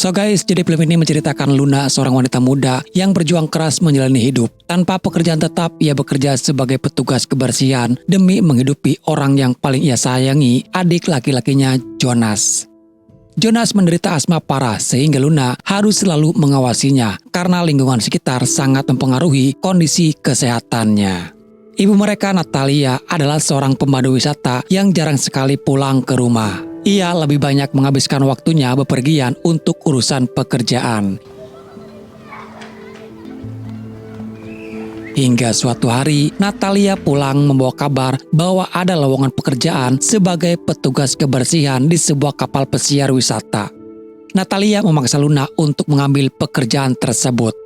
So guys, jadi film ini menceritakan Luna, seorang wanita muda yang berjuang keras menjalani hidup. Tanpa pekerjaan tetap, ia bekerja sebagai petugas kebersihan demi menghidupi orang yang paling ia sayangi, adik laki-lakinya Jonas. Jonas menderita asma parah sehingga Luna harus selalu mengawasinya karena lingkungan sekitar sangat mempengaruhi kondisi kesehatannya. Ibu mereka, Natalia, adalah seorang pemandu wisata yang jarang sekali pulang ke rumah. Ia lebih banyak menghabiskan waktunya bepergian untuk urusan pekerjaan. Hingga suatu hari, Natalia pulang membawa kabar bahwa ada lowongan pekerjaan sebagai petugas kebersihan di sebuah kapal pesiar wisata. Natalia memaksa Luna untuk mengambil pekerjaan tersebut.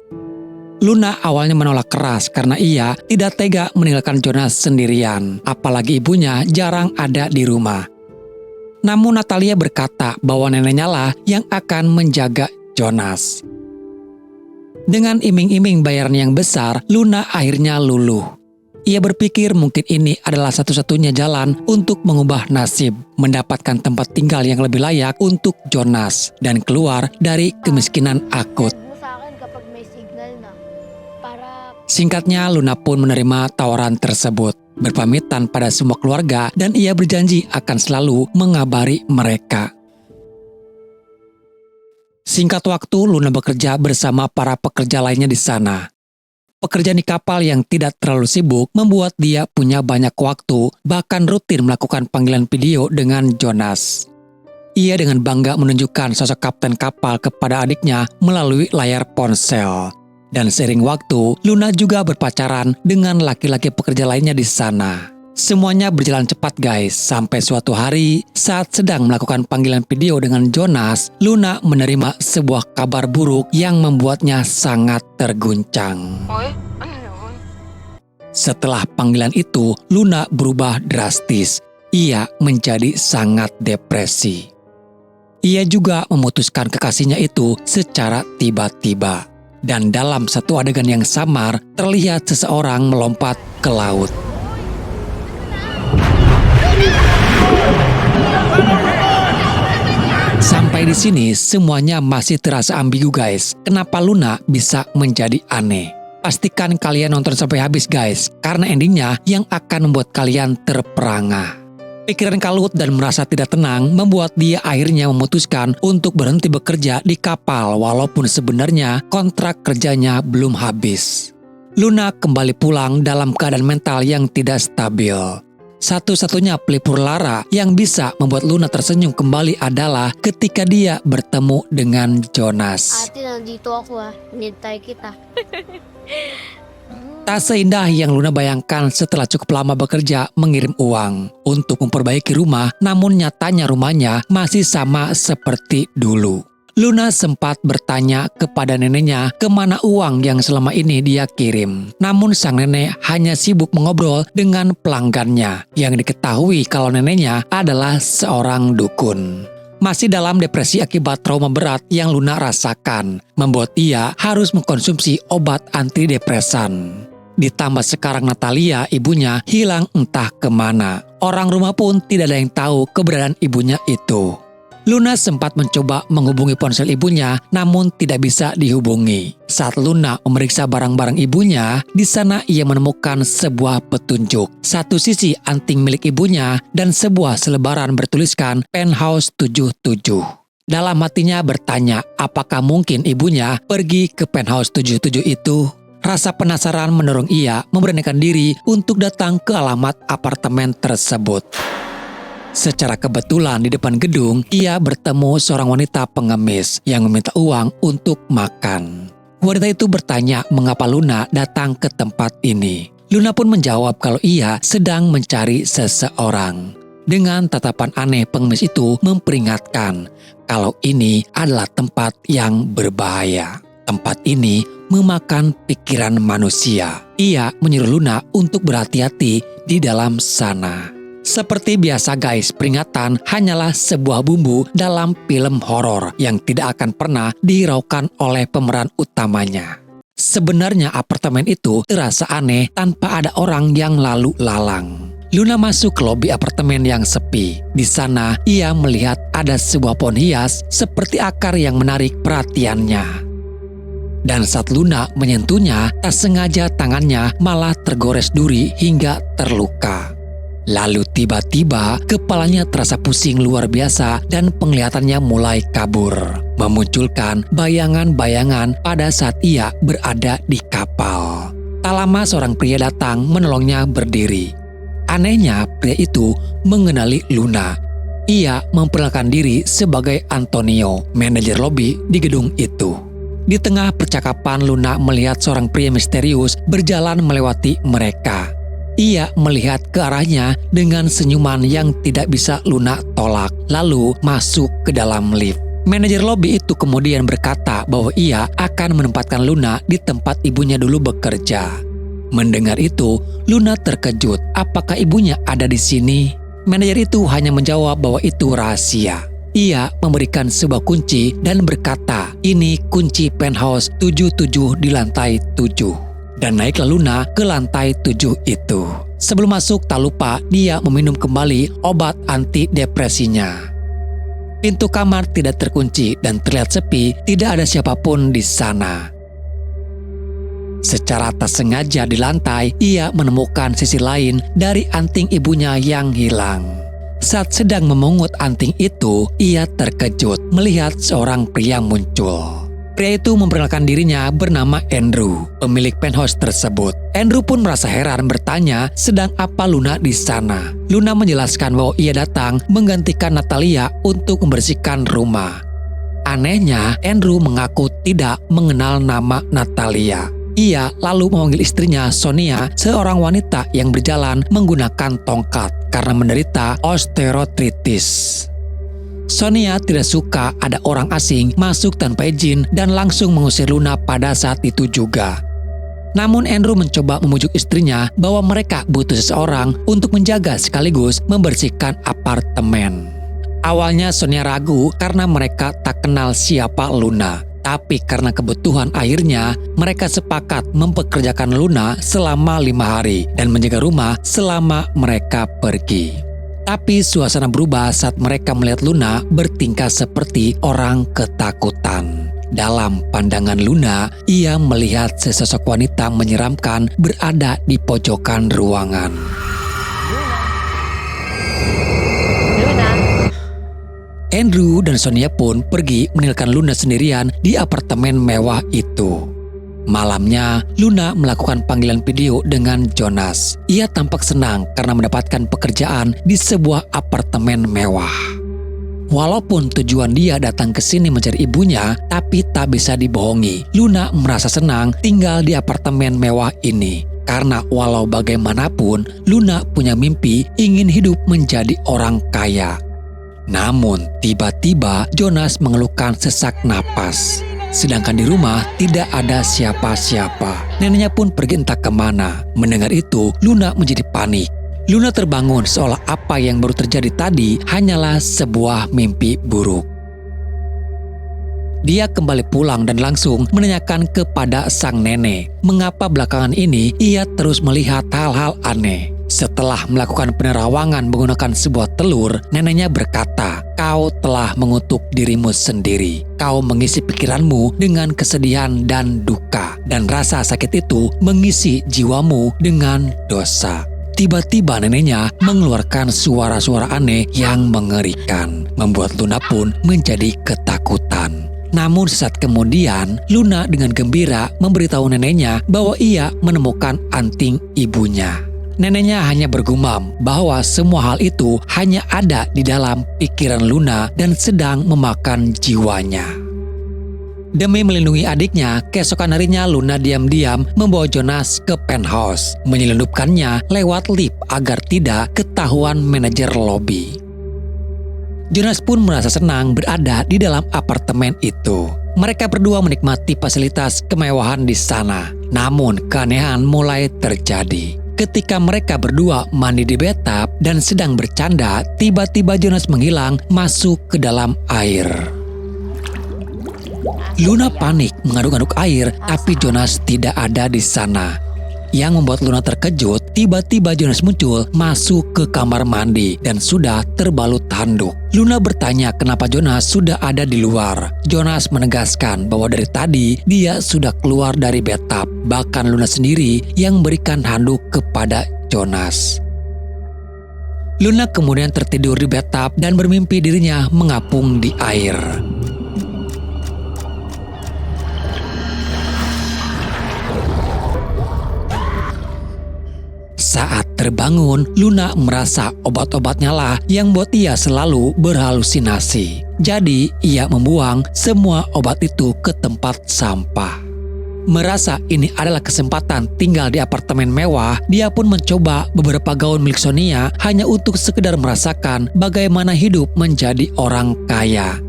Luna awalnya menolak keras karena ia tidak tega meninggalkan Jonas sendirian, apalagi ibunya jarang ada di rumah. Namun Natalia berkata bahwa neneknya lah yang akan menjaga Jonas. Dengan iming-iming bayaran yang besar, Luna akhirnya luluh. Ia berpikir mungkin ini adalah satu-satunya jalan untuk mengubah nasib, mendapatkan tempat tinggal yang lebih layak untuk Jonas, dan keluar dari kemiskinan akut. Singkatnya, Luna pun menerima tawaran tersebut, berpamitan pada semua keluarga, dan ia berjanji akan selalu mengabari mereka. Singkat waktu, Luna bekerja bersama para pekerja lainnya di sana. Pekerjaan di kapal yang tidak terlalu sibuk membuat dia punya banyak waktu, bahkan rutin melakukan panggilan video dengan Jonas. Ia dengan bangga menunjukkan sosok kapten kapal kepada adiknya melalui layar ponsel. Dan seiring waktu, Luna juga berpacaran dengan laki-laki pekerja lainnya di sana. Semuanya berjalan cepat guys, sampai suatu hari saat sedang melakukan panggilan video dengan Jonas, Luna menerima sebuah kabar buruk yang membuatnya sangat terguncang. Setelah panggilan itu, Luna berubah drastis. Ia menjadi sangat depresi. Ia juga memutuskan kekasihnya itu secara tiba-tiba. Dan dalam satu adegan yang samar, terlihat seseorang melompat ke laut. Sampai di sini semuanya masih terasa ambigu guys. Kenapa Luna bisa menjadi aneh? Pastikan kalian nonton sampai habis guys, karena endingnya yang akan membuat kalian terperangah. Pikiran kalut dan merasa tidak tenang membuat dia akhirnya memutuskan untuk berhenti bekerja di kapal walaupun sebenarnya kontrak kerjanya belum habis. Luna kembali pulang dalam keadaan mental yang tidak stabil. Satu-satunya pelipur lara yang bisa membuat Luna tersenyum kembali adalah ketika dia bertemu dengan Jonas. Ate, nandito ako hinintay kita. Tak seindah yang Luna bayangkan setelah cukup lama bekerja mengirim uang untuk memperbaiki rumah, namun nyatanya rumahnya masih sama seperti dulu. Luna sempat bertanya kepada neneknya kemana uang yang selama ini dia kirim. Namun sang nenek hanya sibuk mengobrol dengan pelanggannya yang diketahui kalau neneknya adalah seorang dukun. Masih dalam depresi akibat trauma berat yang Luna rasakan, membuat ia harus mengkonsumsi obat antidepresan. Ditambah sekarang Natalia, ibunya, hilang entah kemana. Orang rumah pun tidak ada yang tahu keberadaan ibunya itu. Luna sempat mencoba menghubungi ponsel ibunya, namun tidak bisa dihubungi. Saat Luna memeriksa barang-barang ibunya, di sana ia menemukan sebuah petunjuk. Satu sisi anting milik ibunya dan sebuah selebaran bertuliskan Penthouse 77. Dalam hatinya bertanya, apakah mungkin ibunya pergi ke Penthouse 77 itu? Rasa penasaran mendorong ia memberanikan diri untuk datang ke alamat apartemen tersebut. Secara kebetulan di depan gedung, ia bertemu seorang wanita pengemis yang meminta uang untuk makan. Wanita itu bertanya mengapa Luna datang ke tempat ini. Luna pun menjawab kalau ia sedang mencari seseorang. Dengan tatapan aneh, pengemis itu memperingatkan kalau ini adalah tempat yang berbahaya. Tempat ini memakan pikiran manusia. Ia menyuruh Luna untuk berhati-hati di dalam sana. Seperti biasa guys, peringatan hanyalah sebuah bumbu dalam film horor yang tidak akan pernah dihiraukan oleh pemeran utamanya. Sebenarnya apartemen itu terasa aneh tanpa ada orang yang lalu lalang. Luna masuk ke lobi apartemen yang sepi. Di sana, ia melihat ada sebuah pohon hias seperti akar yang menarik perhatiannya. Dan saat Luna menyentuhnya, tak sengaja tangannya malah tergores duri hingga terluka. Lalu tiba-tiba kepalanya terasa pusing luar biasa dan penglihatannya mulai kabur, memunculkan bayangan-bayangan pada saat ia berada di kapal. Tak lama seorang pria datang menolongnya berdiri. Anehnya, pria itu mengenali Luna. Ia memperkenalkan diri sebagai Antonio, manajer lobi di gedung itu. Di tengah percakapan, Luna melihat seorang pria misterius berjalan melewati mereka. Ia melihat ke arahnya dengan senyuman yang tidak bisa Luna tolak, lalu masuk ke dalam lift. Manajer lobi itu kemudian berkata bahwa ia akan menempatkan Luna di tempat ibunya dulu bekerja. Mendengar itu, Luna terkejut. Apakah ibunya ada di sini? Manajer itu hanya menjawab bahwa itu rahasia. Ia memberikan sebuah kunci dan berkata, ini kunci penthouse 77 di lantai 7. Dan naiklah Luna ke lantai 7 itu. Sebelum masuk, tak lupa dia meminum kembali obat antidepresinya. Pintu kamar tidak terkunci dan terlihat sepi, tidak ada siapapun di sana. Secara tak sengaja di lantai, ia menemukan sisi lain dari anting ibunya yang hilang. Saat sedang memungut anting itu, ia terkejut melihat seorang pria muncul. Pria itu memperkenalkan dirinya bernama Andrew, pemilik penthouse tersebut. Andrew pun merasa heran bertanya sedang apa Luna di sana. Luna menjelaskan bahwa ia datang menggantikan Natalia untuk membersihkan rumah. Anehnya, Andrew mengaku tidak mengenal nama Natalia. Ia lalu memanggil istrinya Sonia, seorang wanita yang berjalan menggunakan tongkat karena menderita osteoartritis. Sonia tidak suka ada orang asing masuk tanpa izin dan langsung mengusir Luna pada saat itu juga. Namun Andrew mencoba memujuk istrinya bahwa mereka butuh seseorang untuk menjaga sekaligus membersihkan apartemen. Awalnya Sonia ragu karena mereka tak kenal siapa Luna. Tapi karena kebutuhan akhirnya, mereka sepakat mempekerjakan Luna selama 5 hari dan menjaga rumah selama mereka pergi. Tapi suasana berubah saat mereka melihat Luna bertingkah seperti orang ketakutan. Dalam pandangan Luna, ia melihat sesosok wanita menyeramkan berada di pojokan ruangan. Andrew dan Sonia pun pergi meninggalkan Luna sendirian di apartemen mewah itu. Malamnya, Luna melakukan panggilan video dengan Jonas. Ia tampak senang karena mendapatkan pekerjaan di sebuah apartemen mewah. Walaupun tujuan dia datang ke sini mencari ibunya, tapi tak bisa dibohongi. Luna merasa senang tinggal di apartemen mewah ini. Karena walau bagaimanapun, Luna punya mimpi ingin hidup menjadi orang kaya. Namun, tiba-tiba Jonas mengeluhkan sesak napas. Sedangkan di rumah tidak ada siapa-siapa. Neneknya pun pergi entah kemana. Mendengar itu, Luna menjadi panik. Luna terbangun seolah apa yang baru terjadi tadi hanyalah sebuah mimpi buruk. Dia kembali pulang dan langsung menanyakan kepada sang nenek, mengapa belakangan ini ia terus melihat hal-hal aneh. Setelah melakukan penerawangan menggunakan sebuah telur, neneknya berkata, "Kau telah mengutuk dirimu sendiri. Kau mengisi pikiranmu dengan kesedihan dan duka, dan rasa sakit itu mengisi jiwamu dengan dosa." Tiba-tiba neneknya mengeluarkan suara-suara aneh yang mengerikan, membuat Luna pun menjadi ketakutan. Namun sesaat kemudian, Luna dengan gembira memberitahu neneknya bahwa ia menemukan anting ibunya. Neneknya hanya bergumam bahwa semua hal itu hanya ada di dalam pikiran Luna dan sedang memakan jiwanya. Demi melindungi adiknya, keesokan harinya Luna diam-diam membawa Jonas ke penthouse, menyelundupkannya lewat lift agar tidak ketahuan manajer lobi. Jonas pun merasa senang berada di dalam apartemen itu. Mereka berdua menikmati fasilitas kemewahan di sana. Namun keanehan mulai terjadi. Ketika mereka berdua mandi di bathtub dan sedang bercanda, tiba-tiba Jonas menghilang masuk ke dalam air. Luna panik mengaduk-aduk air, tapi Jonas tidak ada di sana. Yang membuat Luna terkejut, tiba-tiba Jonas muncul masuk ke kamar mandi dan sudah terbalut handuk. Luna bertanya kenapa Jonas sudah ada di luar. Jonas menegaskan bahwa dari tadi dia sudah keluar dari bathtub. Bahkan Luna sendiri yang memberikan handuk kepada Jonas. Luna kemudian tertidur di bathtub dan bermimpi dirinya mengapung di air. Saat terbangun, Luna merasa obat-obatnya lah yang buat ia selalu berhalusinasi. Jadi, ia membuang semua obat itu ke tempat sampah. Merasa ini adalah kesempatan tinggal di apartemen mewah, dia pun mencoba beberapa gaun milik Sonia hanya untuk sekedar merasakan bagaimana hidup menjadi orang kaya.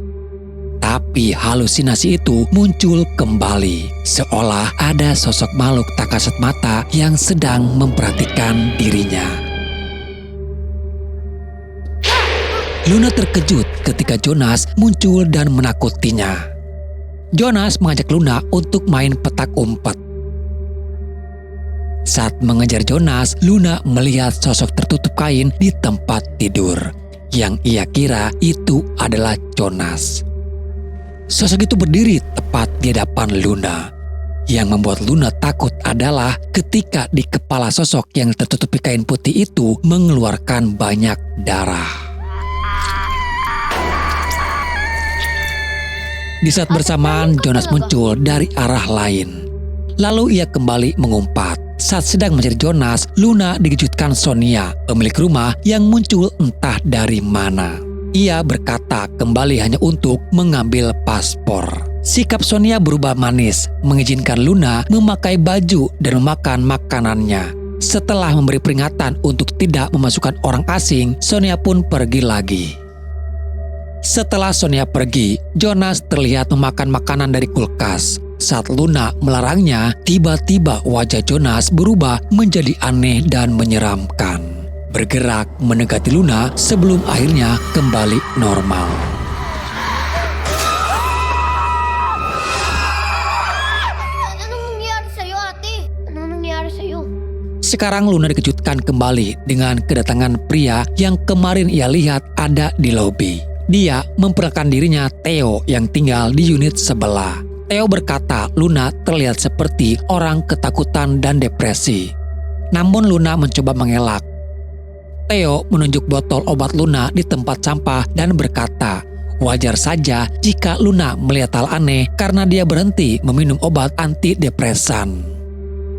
Tapi halusinasi itu muncul kembali, seolah ada sosok makhluk tak kasat mata yang sedang memperhatikan dirinya. Luna terkejut ketika Jonas muncul dan menakutinya. Jonas mengajak Luna untuk main petak umpet. Saat mengejar Jonas, Luna melihat sosok tertutup kain di tempat tidur. Yang ia kira itu adalah Jonas. Sosok itu berdiri tepat di hadapan Luna. Yang membuat Luna takut adalah ketika di kepala sosok yang tertutupi kain putih itu mengeluarkan banyak darah. Di saat bersamaan, Jonas muncul dari arah lain. Lalu ia kembali mengumpat. Saat sedang mencari Jonas, Luna dikejutkan Sonia, pemilik rumah yang muncul entah dari mana. Ia berkata kembali hanya untuk mengambil paspor. Sikap Sonia berubah manis, mengizinkan Luna memakai baju dan memakan makanannya. Setelah memberi peringatan untuk tidak memasukkan orang asing, Sonia pun pergi lagi. Setelah Sonia pergi, Jonas terlihat memakan makanan dari kulkas. Saat Luna melarangnya, tiba-tiba wajah Jonas berubah menjadi aneh dan menyeramkan. Bergerak mendekati Luna sebelum akhirnya kembali normal. Sekarang Luna dikejutkan kembali dengan kedatangan pria yang kemarin ia lihat ada di lobi. Dia memperkenalkan dirinya Theo yang tinggal di unit sebelah. Theo berkata Luna terlihat seperti orang ketakutan dan depresi. Namun Luna mencoba mengelak. Theo menunjuk botol obat Luna di tempat sampah dan berkata, wajar saja jika Luna melihat hal aneh karena dia berhenti meminum obat antidepresan.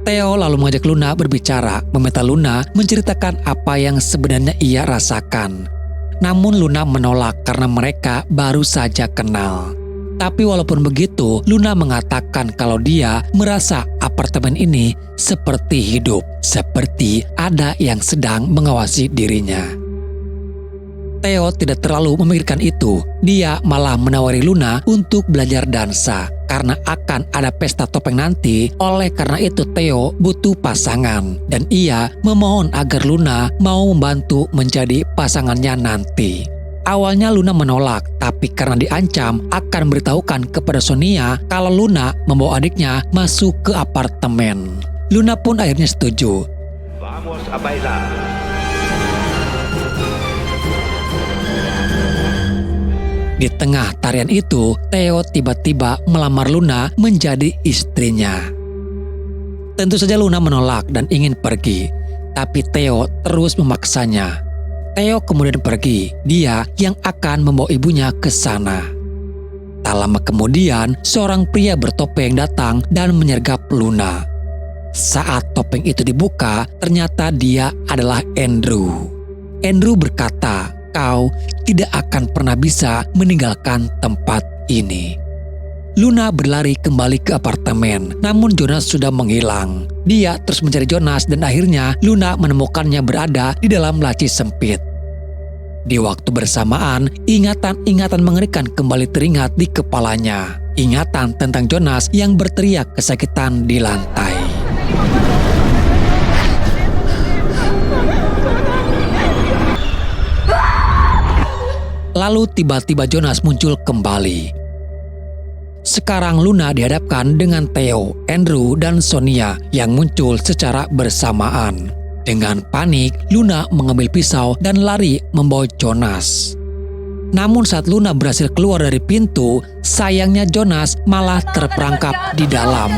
Theo lalu mengajak Luna berbicara, meminta Luna menceritakan apa yang sebenarnya ia rasakan. Namun Luna menolak karena mereka baru saja kenal. Tapi walaupun begitu, Luna mengatakan kalau dia merasa apartemen ini seperti hidup, seperti ada yang sedang mengawasi dirinya. Theo tidak terlalu memikirkan itu. Dia malah menawari Luna untuk belajar dansa karena akan ada pesta topeng nanti. Oleh karena itu Theo butuh pasangan dan ia memohon agar Luna mau membantu menjadi pasangannya nanti. Awalnya Luna menolak, tapi karena diancam akan memberitahukan kepada Sonia kalau Luna membawa adiknya masuk ke apartemen. Luna pun akhirnya setuju. Vamos a bailar. Di tengah tarian itu, Theo tiba-tiba melamar Luna menjadi istrinya. Tentu saja Luna menolak dan ingin pergi, tapi Theo terus memaksanya. Theo kemudian pergi, dia yang akan membawa ibunya ke sana. Tak lama kemudian, seorang pria bertopeng datang dan menyergap Luna. Saat topeng itu dibuka, ternyata dia adalah Andrew. Andrew berkata, "Kau tidak akan pernah bisa meninggalkan tempat ini." Luna berlari kembali ke apartemen, namun Jonas sudah menghilang. Dia terus mencari Jonas dan akhirnya Luna menemukannya berada di dalam laci sempit. Di waktu bersamaan, ingatan-ingatan mengerikan kembali teringat di kepalanya. Ingatan tentang Jonas yang berteriak kesakitan di lantai. Lalu tiba-tiba Jonas muncul kembali. Sekarang Luna dihadapkan dengan Theo, Andrew, dan Sonia yang muncul secara bersamaan. Dengan panik, Luna mengambil pisau dan lari membawa Jonas. Namun saat Luna berhasil keluar dari pintu, sayangnya Jonas malah terperangkap di dalam.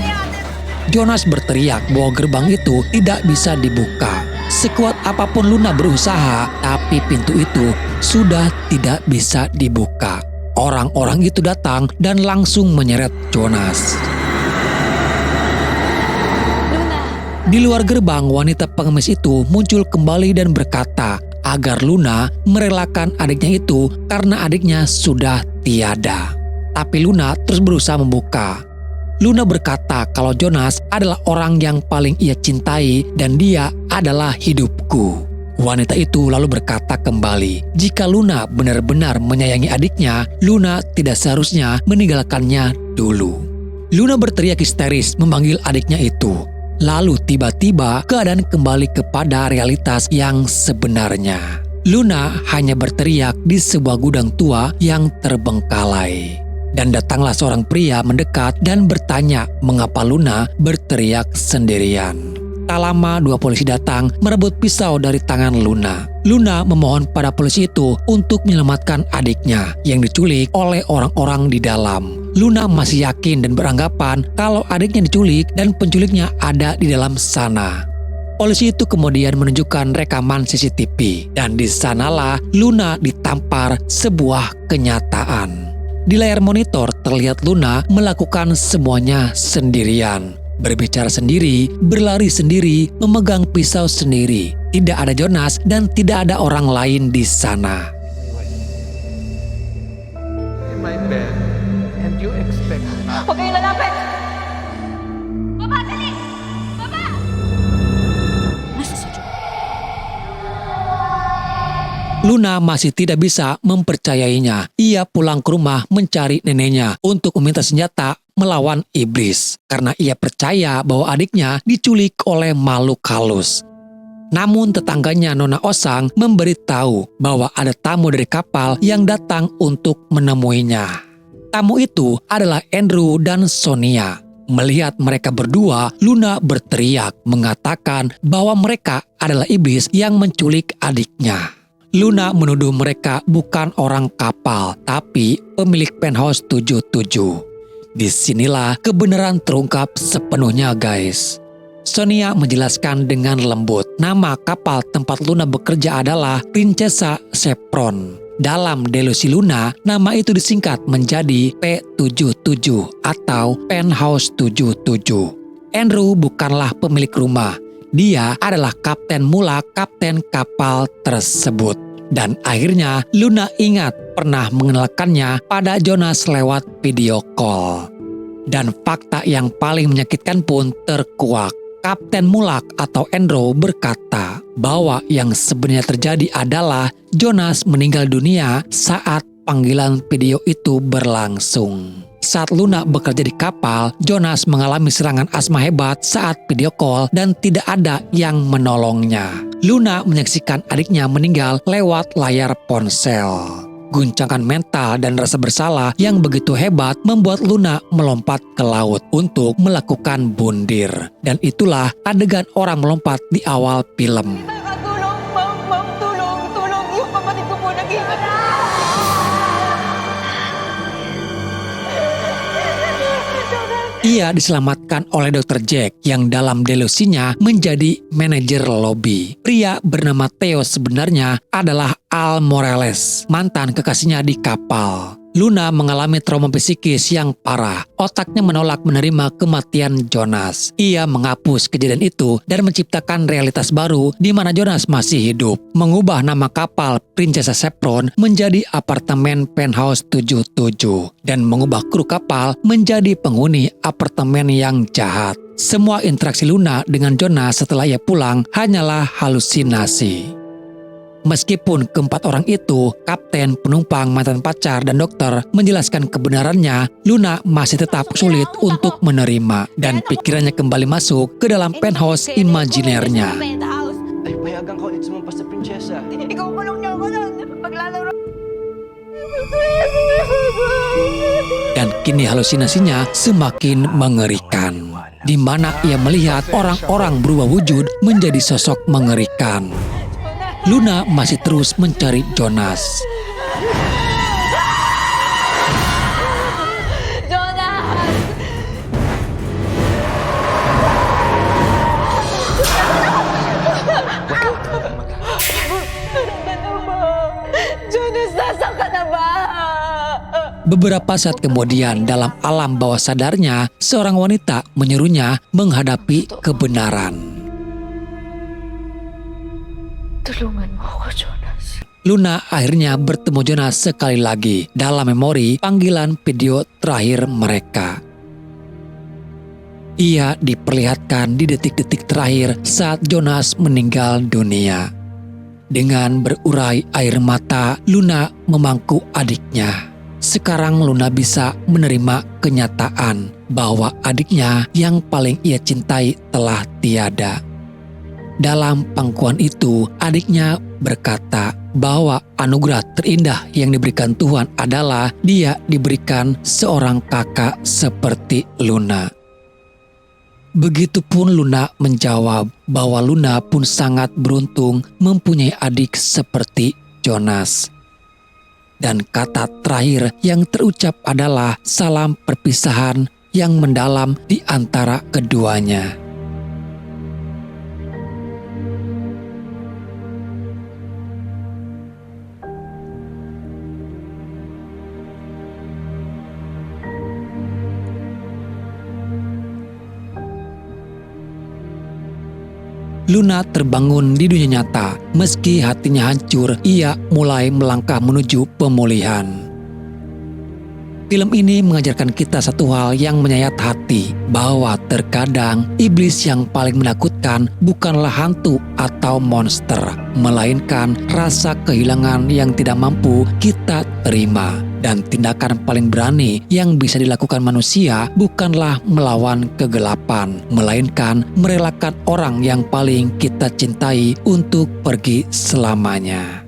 Jonas berteriak bahwa gerbang itu tidak bisa dibuka. Sekuat apapun Luna berusaha, tapi pintu itu sudah tidak bisa dibuka. Orang-orang itu datang dan langsung menyeret Jonas. Di luar gerbang, wanita pengemis itu muncul kembali dan berkata agar Luna merelakan adiknya itu karena adiknya sudah tiada. Tapi Luna terus berusaha membuka. Luna berkata kalau Jonas adalah orang yang paling ia cintai dan dia adalah hidupku. Wanita itu lalu berkata kembali, jika Luna benar-benar menyayangi adiknya, Luna tidak seharusnya meninggalkannya dulu. Luna berteriak histeris memanggil adiknya itu. Lalu tiba-tiba keadaan kembali kepada realitas yang sebenarnya. Luna hanya berteriak di sebuah gudang tua yang terbengkalai. Dan datanglah seorang pria mendekat dan bertanya mengapa Luna berteriak sendirian. Tak lama dua polisi datang merebut pisau dari tangan Luna. Luna memohon pada polisi itu untuk menyelamatkan adiknya yang diculik oleh orang-orang di dalam. Luna masih yakin dan beranggapan kalau adiknya diculik dan penculiknya ada di dalam sana. Polisi itu kemudian menunjukkan rekaman CCTV dan di sanalah Luna ditampar sebuah kenyataan. Di layar monitor terlihat Luna melakukan semuanya sendirian. Berbicara sendiri, berlari sendiri, memegang pisau sendiri. Tidak ada Jonas dan tidak ada orang lain di sana. In my bed, and you expect Huwag kayong lalapit! Baba, dali! Baba! Nasa si Joe. Luna masih tidak bisa mempercayainya. Ia pulang ke rumah mencari neneknya untuk meminta senjata melawan iblis karena ia percaya bahwa adiknya diculik oleh makhluk halus. Namun tetangganya Nona Osang memberitahu bahwa ada tamu dari kapal yang datang untuk menemuinya. Tamu itu adalah Andrew dan Sonia. Melihat mereka berdua, Luna berteriak mengatakan bahwa mereka adalah iblis yang menculik adiknya. Luna menuduh mereka bukan orang kapal, tapi pemilik penthouse 77. Disinilah kebenaran terungkap sepenuhnya, guys. Sonia menjelaskan dengan lembut, nama kapal tempat Luna bekerja adalah Princesa Chevron. Dalam delusi Luna, nama itu disingkat menjadi P77 atau Penthouse 77. Andrew bukanlah pemilik rumah. Dia adalah Kapten Mula, kapten kapal tersebut. Dan akhirnya Luna ingat pernah mengenalkannya pada Jonas lewat video call. Dan fakta yang paling menyakitkan pun terkuak. Kapten Mulak atau Andrew berkata bahwa yang sebenarnya terjadi adalah Jonas meninggal dunia saat panggilan video itu berlangsung. Saat Luna bekerja di kapal, Jonas mengalami serangan asma hebat saat video call dan tidak ada yang menolongnya. Luna menyaksikan adiknya meninggal lewat layar ponsel. Guncangan mental dan rasa bersalah yang begitu hebat membuat Luna melompat ke laut untuk melakukan bundir. Dan itulah adegan orang melompat di awal film. Tulong! Ma'am! Tulong! Tulong! Yung kapatid ko po nag-iwan. Ia diselamatkan oleh Dr. Jack yang dalam delusinya menjadi manajer lobi. Pria bernama Theo sebenarnya adalah Al Morales, mantan kekasihnya di kapal. Luna mengalami trauma psikis yang parah. Otaknya menolak menerima kematian Jonas. Ia menghapus kejadian itu dan menciptakan realitas baru di mana Jonas masih hidup. Mengubah nama kapal Princesa Chevron menjadi apartemen Penthouse 77 dan mengubah kru kapal menjadi penghuni apartemen yang jahat. Semua interaksi Luna dengan Jonas setelah ia pulang hanyalah halusinasi. Meskipun keempat orang itu, kapten, penumpang, mantan pacar, dan dokter menjelaskan kebenarannya, Luna masih tetap sulit untuk menerima dan pikirannya kembali masuk ke dalam penthouse imajinernya. ay payagan ka ulit sumampas sa prinsesa. Ikaw kulong niyo ako nun. Paglalaro. Dan kini halusinasinya semakin mengerikan, di mana ia melihat orang-orang berubah wujud menjadi sosok mengerikan. Luna masih terus mencari Jonas. Jonas! Jonas, nasaan ka na ba? Beberapa saat kemudian, dalam alam bawah sadarnya, seorang wanita menyuruhnya menghadapi kebenaran. Tulungan mo ako, Jonas. Luna akhirnya bertemu Jonas sekali lagi dalam memori panggilan video terakhir mereka. Ia diperlihatkan di detik-detik terakhir saat Jonas meninggal dunia. Dengan berurai air mata, Luna memangku adiknya. Sekarang Luna bisa menerima kenyataan bahwa adiknya yang paling ia cintai telah tiada. Dalam pangkuan itu, adiknya berkata bahwa anugerah terindah yang diberikan Tuhan adalah dia diberikan seorang kakak seperti Luna. Begitupun Luna menjawab bahwa Luna pun sangat beruntung mempunyai adik seperti Jonas. Dan kata terakhir yang terucap adalah salam perpisahan yang mendalam di antara keduanya. Luna terbangun di dunia nyata. Meski hatinya hancur, ia mulai melangkah menuju pemulihan. Film ini mengajarkan kita satu hal yang menyayat hati, bahwa terkadang iblis yang paling menakutkan bukanlah hantu atau monster, melainkan rasa kehilangan yang tidak mampu kita terima. Dan tindakan paling berani yang bisa dilakukan manusia bukanlah melawan kegelapan, melainkan merelakan orang yang paling kita cintai untuk pergi selamanya.